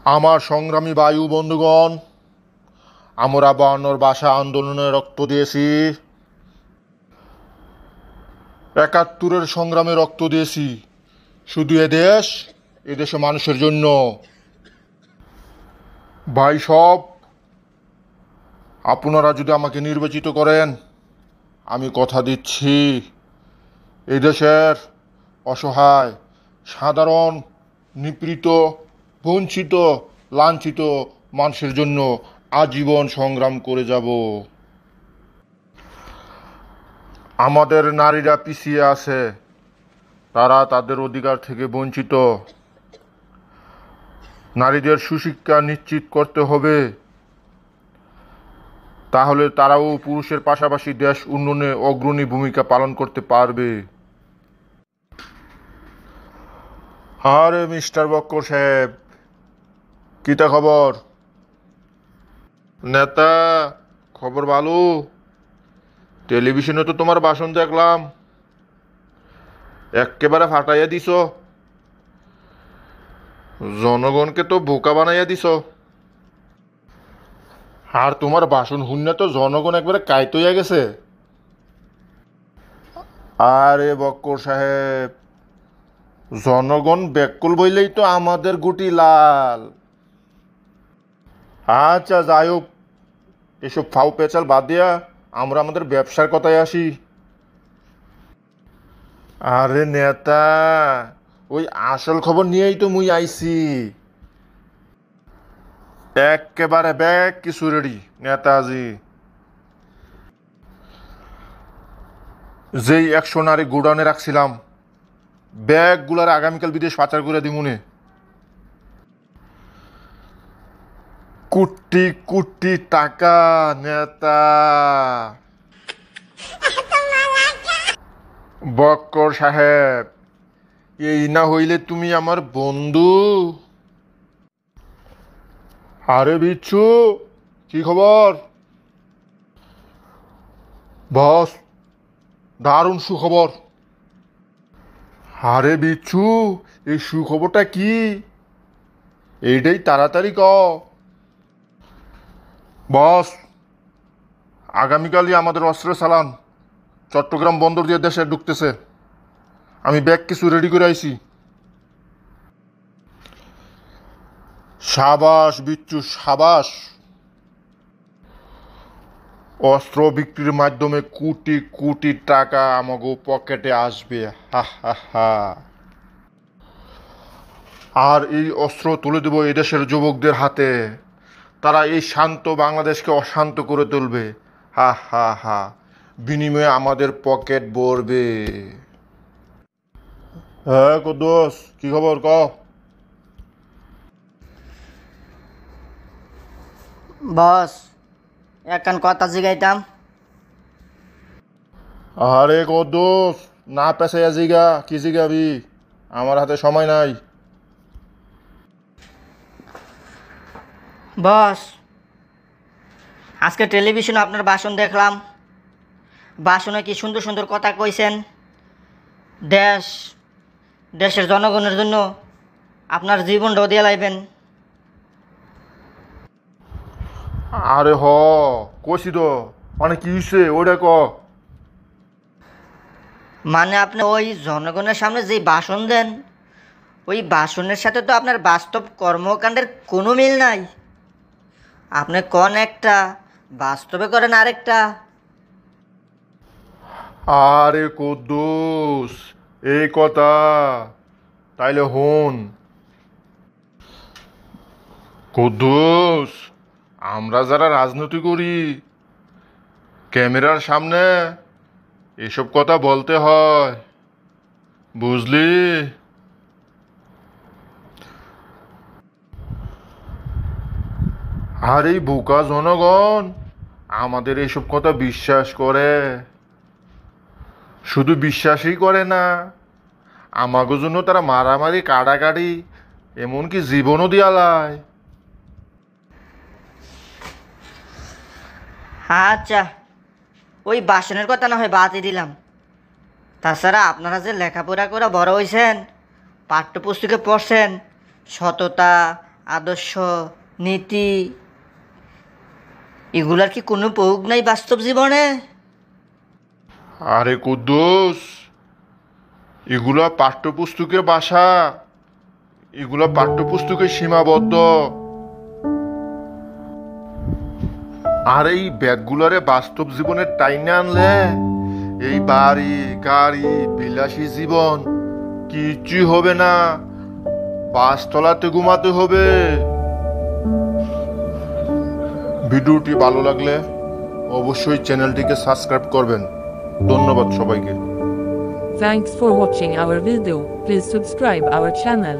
আমার সংগ্রামী বায়ু বন্ধুগণ, আমরা 52 ভাষা আন্দোলনে রক্ত দিয়েছি, 71-এর সংগ্রামে রক্ত দিয়েছি শুধু এদেশে মানুষের জন্য। ভাই সব, আপনারা যদি আমাকে নির্বাচিত করেন, আমি কথা দিচ্ছি এদেশের অসহায়, সাধারণ, নিপীড়িত, বঞ্চিত, লাঞ্ছিত মানুষের জন্য আজীবন সংগ্রাম করে যাব। আমাদের নারীরা পিছিয়ে আছে, তারা তাদের অধিকার থেকে বঞ্চিত। নারীদের সুশিক্ষা নিশ্চিত করতে হবে, তাহলে তারাও পুরুষের পাশাপাশি দেশ উন্নয়নে অগ্রণী ভূমিকা পালন করতে পারবে। আরে মিস্টার বক্কর সাহেব, কিতা খবর? নেতা, খবর ভালো। টেলিভিশনে তো তোমার ভাষণ দেখলাম, একেবারে ফাটাইয়া দিছ, জনগণকে তো বোকা বানাইয়া দিছ। আর তোমার ভাষণ শুনে তো জনগণ একবারে কাইত হইয়া গেছে। আরে বক্কর সাহেব, জনগণ ব্যাকুল বইলেই তো আমাদের গুটি লাল। আচ্ছা যাই হোক, এসব ফাউ পেঁচাল বাদ দিয়া আমরা আমাদের ব্যবসার কথায় আসি। আরে নেতা, ওই আসল খবর নিয়েই তো মুই আইছি। একেবারে ব্যাগ কিছু রেডি নেতাজি। যেই 100 নারী গোডাউনে রাখছিলাম, ব্যাগগুলার আগামীকাল বিদেশ পাচার করে দিমুনে। কোটি কোটি টাকা নেতা। বক্কর সাহেব, এই না হইলে তুমি আমার বন্ধু। আরে বিচ্ছু, কি খবর? বস, দারুণ সুখবর। আরে বিচ্ছু, এই সুখবরটা কি? এইটাই তাড়াতাড়ি ক। বস, আগামীকালই আমাদের অস্ত্রের চালান চট্টগ্রাম বন্দর দিয়ে দেশে ঢুকতেছে। আমি ব্যাগ কিছু রেডি করে আইছি। সাবাস বিচ্ছু, সাবাস। অস্ত্র বিক্রির মাধ্যমে কোটি কোটি টাকা আমাকে পকেটে আসবে। হা হা হা। আর এই অস্ত্র তুলে দেব এদেশের যুবকদের হাতে, তারা এই শান্ত বাংলাদেশকে অশান্ত করে তুলবে। হা হা হা। বিনিময়ে আমাদের পকেট ভরবে। হ্যাঁ কুদ্দুস, কি খবর ক? বস, একখান কথা জিগাইতাম। আরে কুদ্দুস, না পেছাইয়া জিগা, কি জিগাবি? আমার হাতে সময় নাই। বস, আজকে টেলিভিশনে আপনার ভাষণ দেখলাম। ভাষণে কি সুন্দর সুন্দর কথা কইছেন। দেশের জনগণের জন্য আপনার জীবনটাও দিয়ে লাইবেন। আরে হ, কইছি তো, মানে কি হইছে ওইটা ক। মানে আপনি ওই জনগণের সামনে যে ভাষণ দেন, ওই ভাষণের সাথে তো আপনার বাস্তব কর্মকাণ্ডের কোনো মিল নাই। আপনি কোন একটা, বাস্তবে করেন আরেকটা। আরে কুদ্দুস, এই কথা, তাইলে হন। কুদ্দুস, আমরা যারা রাজনীতি করি, ক্যামেরার সামনে এসব কথা বলতে হয়, বুঝলি? আর এই বোকা জনগণ আমাদের এসব কথা বিশ্বাস করে। শুধু বিশ্বাসই করে না, আমাগো জন্য তারা মারামারি, কাটাকাটি, এমনকি জীবনও দিয়ালায়। আচ্ছা, ওই ভাষণের কথা না হয় বাদই দিলাম। তাছাড়া আপনারা যে লেখাপড়া করে বড় হয়েছেন, পাঠ্যপুস্তকে পড়ছেন, সততা, আদর্শ, নীতি এগুলার কি কোনো প্রয়োগ নাই বাস্তব জীবনে? আরে কুদ্দুস, এগুলা পাঠ্যপুস্তকের ভাষা, এগুলা পাঠ্যপুস্তকে সীমাবদ্ধ। আর এই ব্যাগগুলারে বাস্তব জীবনে টাইনে আনলে এই বাড়ি গাড়ি বিলাসী জীবন কিছুই হবে না, বাসতলাতে ঘুমাতে হবে। ভিডিওটি ভালো লাগলে অবশ্যই চ্যানেলটিকে সাবস্ক্রাইব করবেন। ধন্যবাদ সবাইকে। Thanks for watching our video. Please subscribe our channel.